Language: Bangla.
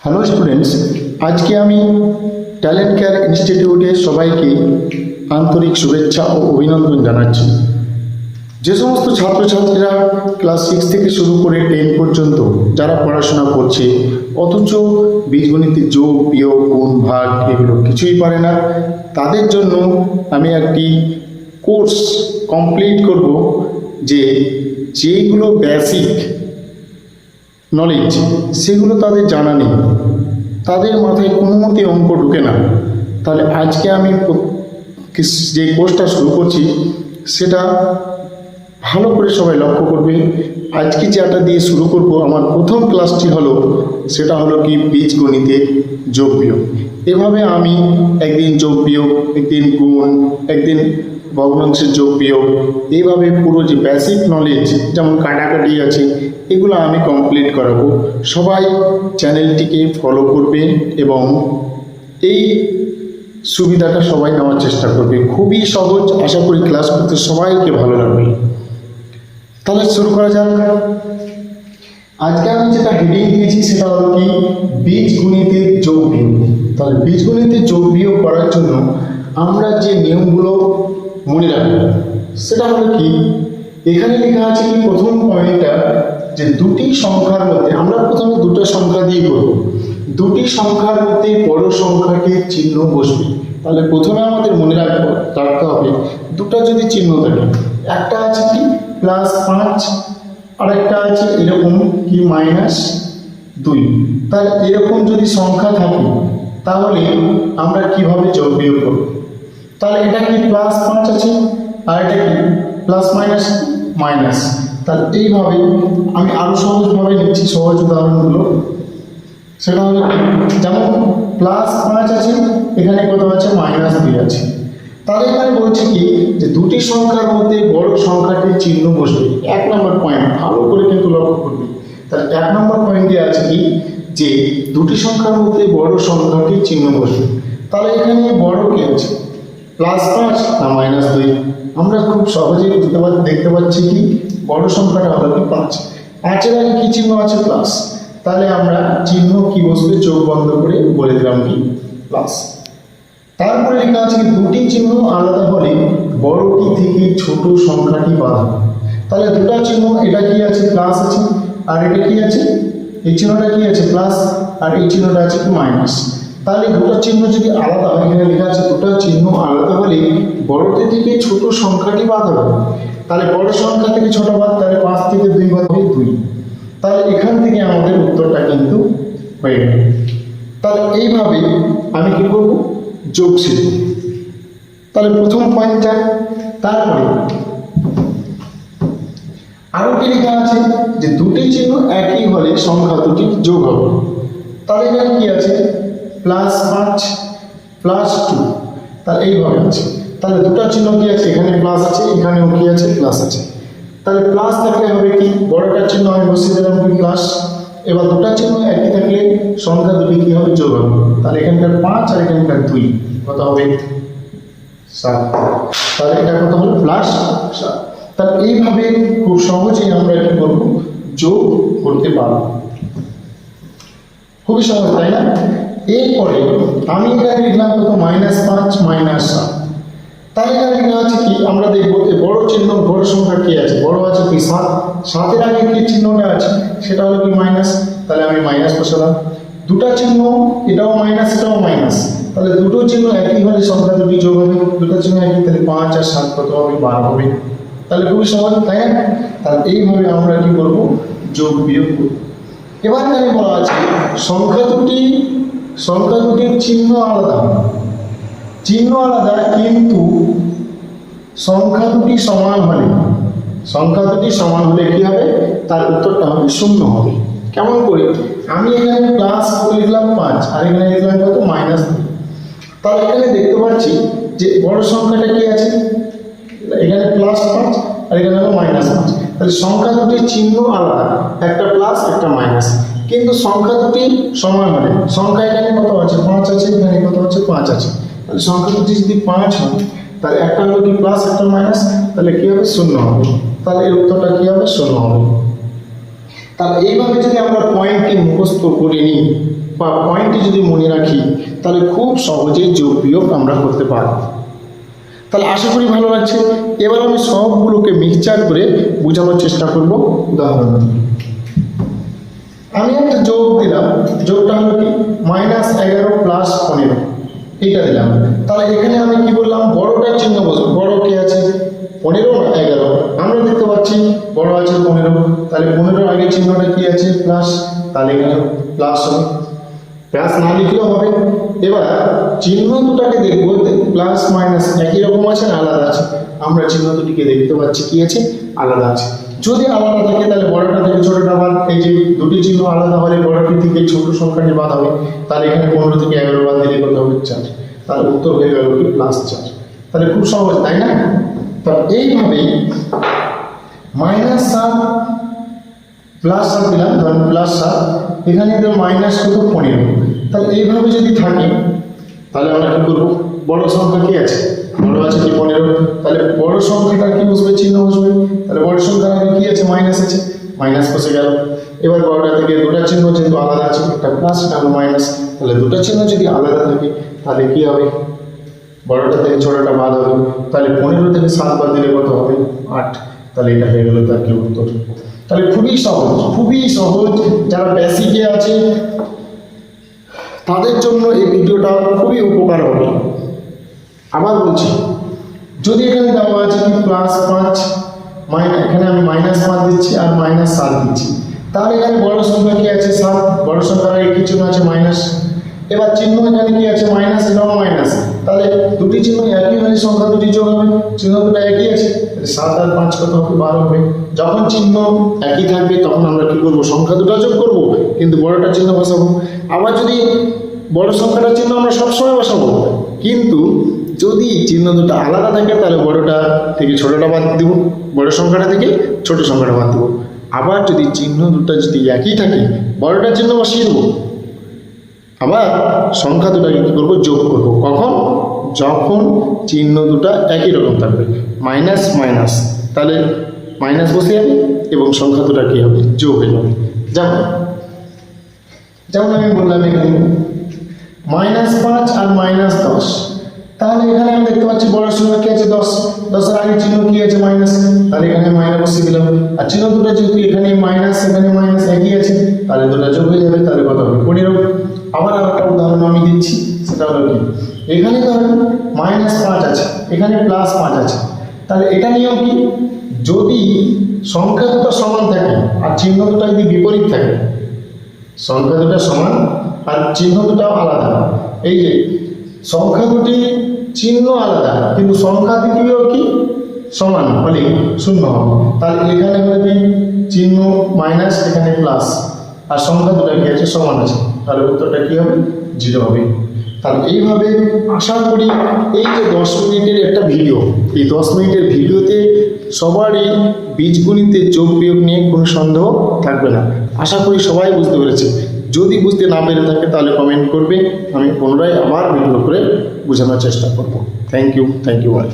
হ্যালো স্টুডেন্টস, আজকে আমি ট্যালেন্ট কেয়ার ইনস্টিটিউটের সবাইকে আন্তরিক শুভেচ্ছা ও অভিনন্দন জানাচ্ছি। যে সমস্ত ছাত্রছাত্রীরা ক্লাস 6 থেকে শুরু করে 10 পর্যন্ত যারা পড়াশোনা করছে অথচ বীজগণিতের যোগ বিয়োগ গুণ ভাগ এগুলো কিছুই পারে না, তাদের জন্য আমি একটি কোর্স কমপ্লিট করব যেগুলো বেসিক নলেজ সেগুলো তাদের জানা নেই, তাদের মাথায় কোনো মতে অঙ্ক ঢুকে না। তাহলে আজকে আমি যে কোর্সটা শুরু করছি সেটা ভালো করে সবাই লক্ষ্য করবে। আজকে যেটা দিয়ে শুরু করব, আমার প্রথম ক্লাসটি সেটা হলো কি বীজগণিতের যোগ বিয়োগ। এভাবে আমি একদিন যোগ বিয়োগ, একদিন গুণ, একদিন ভগ্নাংশের যোগ বিয়োগ, এইভাবে পুরো যে বেসিক নলেজ যেমন কাটাকাটি আছে এগুলো আমি কমপ্লিট করাবো। সবাই চ্যানেলটিকে ফলো করবে এবং এই সুবিধাটা সবাই নেওয়ার চেষ্টা করবে। খুবই সহজ, আশা করি ক্লাস করতে সবাইকে ভালো লাগবে। তাহলে শুরু করা যাক। আজকে আমি যেটা হেডিং দিয়েছি সেটা হলো কি বীজগণিতের যোগ বিয়োগ। তাহলে বীজগণিতের যোগ বিয়োগ করার জন্য আমরা যে নিয়মগুলো মনে রাখবো সেটা হলো কি, এখানে লেখা আছে কি প্রথম পয়েন্টটা যে দুটি সংখ্যার মধ্যে, আমরা প্রথমে দুটো সংখ্যা দিয়ে করব, দুটি সংখ্যার মধ্যে বড় সংখ্যাকে চিহ্ন বসবে। তাহলে প্রথমে আমাদের মনে রাখতে হবে দুটো যদি চিহ্ন থাকে, একটা আছে কি +5 আর একটা আছে এরকম কি -2। তাহলে এরকম যদি সংখ্যা থাকে তাহলে আমরা কিভাবে যোগ বিয়োগ করব? তাহলে এটা কি +5 আছে আর এটা কি +-, তাহলে এইভাবে আমি আরো সহজভাবে নিচ্ছি সহজ উদাহরণগুলো। সেটা হলো যেমন +5 আছে, এখানে কত আছে -2 আছে। তাহলে এখানে বলছে কি যে দুটি সংখ্যার মধ্যে বড় সংখ্যাটির চিহ্ন বসবে। 1 নম্বর পয়েন্ট ভালো করে কিন্তু লক্ষ্য করবে। তাহলে 1 নম্বর পয়েন্টে আছে কি যে দুটি সংখ্যার মধ্যে বড় সংখ্যাটির চিহ্ন বসবে। তাহলে এখানে বড় কি আছে +5 না -2? আমরা খুব সহজেই দেখতে পাচ্ছি কি বড় সংখ্যাটা হলো কি 5। 5-এর আগে কি চিহ্ন আছে প্লাস, তাহলে আমরা চিহ্ন কি বসবে চোখ বন্ধ করে বলে দিলাম কি প্লাস। তারপরে লেখা আছে দুটি চিহ্ন আলাদা হলে বড়টি থেকে ছোট সংখ্যাটি বাদ। তাহলে দুটো চিহ্ন, এটা কি আছে প্লাস আছে আর এটা কি আছে, এই চিহ্নটা কি আছে প্লাস আর এই চিহ্নটা আছে কি মাইনাস। তাহলে দুটো চিহ্ন যদি আলাদা হয়, এখানে লেখা আছে দুটো চিহ্ন আলাদা হলে বড়টি থেকে ছোট সংখ্যাটি বাদ হবে। তাহলে বড় সংখ্যা থেকে ছোট বাদ, তাহলে 5 থেকে 2 বাদ হবে 2। তাহলে এখান থেকে আমাদের উত্তরটা কিন্তু হয়ে গেল। তাহলে এইভাবে আমি কি করব যোগ শিখব। তাহলে প্রথম পয়েন্টটা, তারপরে আরো কি লেখা আছে যে দুটি চিহ্ন একই হলে সংখ্যা দুটি যোগ হবে। তাহলে এখানে কি আছে +5 +2, তাহলে এইভাবে আছে। তাহলে দুটো চিহ্ন কি আছে, এখানে প্লাস আছে, এখানেও কি আছে প্লাস আছে। তাহলে প্লাস থাকলে হবে কি বড়টার চিহ্ন আমি বসিয়ে দিলাম কি প্লাস। এবার দুটো চিহ্ন একই থাকলে সংখ্যা দুটি কি হবে যোগ হবে। তাহলে এখানকার 5 আর এখানকার 2 কত হবে 7। তাহলে এটা কত হলো +7। তাহলে এইভাবে খুব সহজেই আমরা কি করব যোগ করতে পারবো। খুবই সহজ, তাই না? এরপরে আমি এখানে লিখলাম কত -5 -7। তাই এখানে লেখা আছে কি আমরা দেখবো যে বড় চিহ্ন বড় সংখ্যা কি আছে, বড় আছে কি 7। 7-এর আগে কি চিহ্নটা আছে সেটা হলো কি মাইনাস, তাহলে আমি মাইনাস বসালাম। দুটো চিহ্ন এটাও মাইনাস এটাও মাইনাস, তাহলে দুটো চিহ্ন একই হলে সংখ্যা দুটি যোগ হবে। দুটো চিহ্ন একই, তাহলে 5 আর 7 কত হবে 12 হবে। তাহলে খুবই সহজ, তাই না? তাহলে এইভাবে আমরা কি করব যোগ বিয়োগ করব। এবার এখানে বলা আছে সংখ্যা দুটির চিহ্ন আলাদা, চিহ্ন আলাদা কিন্তু সংখ্যা দুটি সমান হলে কি হবে, তার উত্তরটা হবে 0 হবে। কেমন করে? আমি এখানে প্লাস লিখলাম 5 আর এখানে লিখলাম কত -2। তাহলে এখানে দেখতে পাচ্ছি যে বড় সংখ্যাটা কি আছে, এখানে +5 আর এখানে হলো -5। তাহলে সংখ্যা দুটির চিহ্ন আলাদা, একটা প্লাস একটা মাইনাস, কিন্তু সংখ্যা দুটি সমান হলে, সংখ্যা এখানে কত আছে 5 আছে, এখানে কত আছে 5 আছে, তাহলে সংখ্যা দুটি যদি 5 হয় তাহলে একটা হলো কি প্লাস একটা মাইনাস, তাহলে কি হবে 0 হবে। তাহলে এর উত্তরটা কি হবে 0 হবে। তাহলে এইভাবে যদি আমরা পয়েন্টটি মুখস্থ করে নিই বা পয়েন্টটি যদি মনে রাখি তাহলে খুব সহজেই যোগ বিয়োগ আমরা করতে পারব। তাহলে আশা করি ভালো লাগছে। এবার আমি সবগুলোকে মিক্সচার করে বোঝানোর চেষ্টা করব উদাহরণ দিয়ে। আমি একটা যোগ দিলাম, যোগটা হলো কি -11 প্লাস 15 এইটা দিলাম। তাহলে এখানে আমি কি বললাম, বড়টার চিহ্ন বসবো। বড় কে আছে 15 না 11? আমরা দেখতে পাচ্ছি বড় আছে 15, তাহলে 15 আগে চিহ্নটা কি আছে প্লাস, তাহলে এখানে প্লাস হবে, প্লাস না লিখলেও হবে। এবার চিহ্ন দুটাকে দেখবো প্লাস মাইনাস একই রকম আছে না আলাদা আছে? আমরা চিহ্ন দুটিকে দেখতে পাচ্ছি কি আছে আলাদা আছে। যদি আলাদা থাকে তাহলে বড়টা থেকে ছোটটা বাদ, এই যে দুটি চিহ্ন আলাদা হলে বড়টি থেকে ছোট সংখ্যাটি বাদ হবে। তাহলে এখানে 15 থেকে 11 বাদ দিলে কত হবে 4, তাহলে উত্তর হয়ে গেল কি +4। তাহলে খুব সহজ তাই না? তো এইভাবেই -7 +7 দিলাম, ধরুন +7, এখানে তো মাইনাস কত 15। তাহলে এইভাবে যদি থাকে তাহলে আমরা কি করবো, বড় সংখ্যা কি আছে, বড় আছে কি 15, তাহলে বড় সংখ্যাটা কি বসবে চিহ্ন বসবে। তাহলে বড় সংখ্যার আগে কি আছে মাইনাস আছে, মাইনাস বসে গেল। এবার বড়টা থেকে দুটা চিহ্ন যেহেতু আলাদা আছে, একটা প্লাস একটা মাইনাস, তাহলে দুটা চিহ্ন যদি আলাদা থাকে তাহলে কি হবে, বড়টা থেকে ছোটটা বাদ হবে। তাহলে 15 থেকে 7 বাদ দিলে কত হবে 8, তাহলে এটা হয়ে গেল তার কি উত্তর। তাহলে খুবই সহজ, খুবই সহজ। যারা বেসিকে আছে তাদের জন্য এই ভিডিওটা খুবই উপকার হবে। আবার বলছি, যদি এখানে দেওয়া আছে কি +5, এখানে আমি -5 দিচ্ছি আর -7 দিচ্ছি, তাহলে এখানে বড় সংখ্যা কি আছে 7, বড় সংখ্যার আগে কি চিহ্ন আছে মাইনাস। এবার চিহ্ন এখানে কি আছে মাইনাস এবং মাইনাস, তাহলে দুটি চিহ্ন একই হলে সংখ্যা দুটি যোগ হবে, চিহ্ন দুটো একই আছে, 7 আর 5 কত হবে 12 হবে। যখন চিহ্ন একই থাকবে তখন আমরা কি করব, সংখ্যা দুটো যোগ করব কিন্তু বড়টা চিহ্ন বসাবো। আবার যদি বড় সংখ্যাটার চিহ্ন আমরা সবসময় বসাবো, কিন্তু যদি চিহ্ন দুটো আলাদা থাকে তাহলে বড়টা থেকে ছোটটা বাদ দিব, বড় সংখ্যাটা থেকে ছোট সংখ্যাটা বাদ দেবো। আবার যদি চিহ্ন দুটো যদি একই থাকে বড়টার চিহ্ন বসিয়ে দেবো, আবার সংখ্যা দুটাকে কী করবো যোগ করবো। কখন, যখন চিহ্ন দুটা একই রকম থাকবে, মাইনাস মাইনাস, তাহলে মাইনাস বসে যাবে এবং সংখ্যা দুটা কী হবে যোগ হয়ে যাবে। যেমন আমি বললাম এখানে -5 আর -10, তাহলে এখানে আমি দেখতে পাচ্ছি বড় সংখ্যা কি আছে 10, 10 এর আগে চিহ্ন কি আছে মাইনাস, তাহলে এখানে মাইনাস বসিয়ে দিলাম। আর চিহ্ন দুটো যেহেতু এখানে মাইনাস এখানে মাইনাস একই আছে, তাহলে দুটো যোগ হয়ে যাবে, তাহলে কত হবে 15। আবার একটা উদাহরণ আমি দিচ্ছি, সেটা হলো কি, এখানে ধরেন -5 আছে, এখানে +5 আছে, তাহলে এটা নিয়ম কি, যদি সংখ্যা দুটো সমান থাকে আর চিহ্ন দুটো যদি বিপরীত থাকে, সংখ্যা দুটো সমান আর চিহ্ন দুটাও আলাদা, এই যে সংখ্যা দুটি চিহ্ন আলাদা কিন্তু সংখ্যা দুটিও কি সমান হলে 0 হবে। তাহলে এখানে হলে কি চিহ্ন মাইনাস এখানে প্লাস আর সংখ্যা দুটো কি আছে সমান আছে, তাহলে উত্তরটা কি হবে 0 হবে। তাহলে এইভাবে আশা করি এই যে 10 মিনিটের একটা ভিডিও, এই 10 মিনিটের ভিডিওতে সবারই বীজগণিতের যোগ বিয়োগ নিয়ে কোনো সন্দেহ থাকবে না। আশা করি সবাই বুঝতে পেরেছে। যদি বুঝতে না পেরে থাকে তাহলে কমেন্ট করবে, আমি পুনরায় আবার ভিডিও করে বোঝানোর চেষ্টা করব। Thank you all.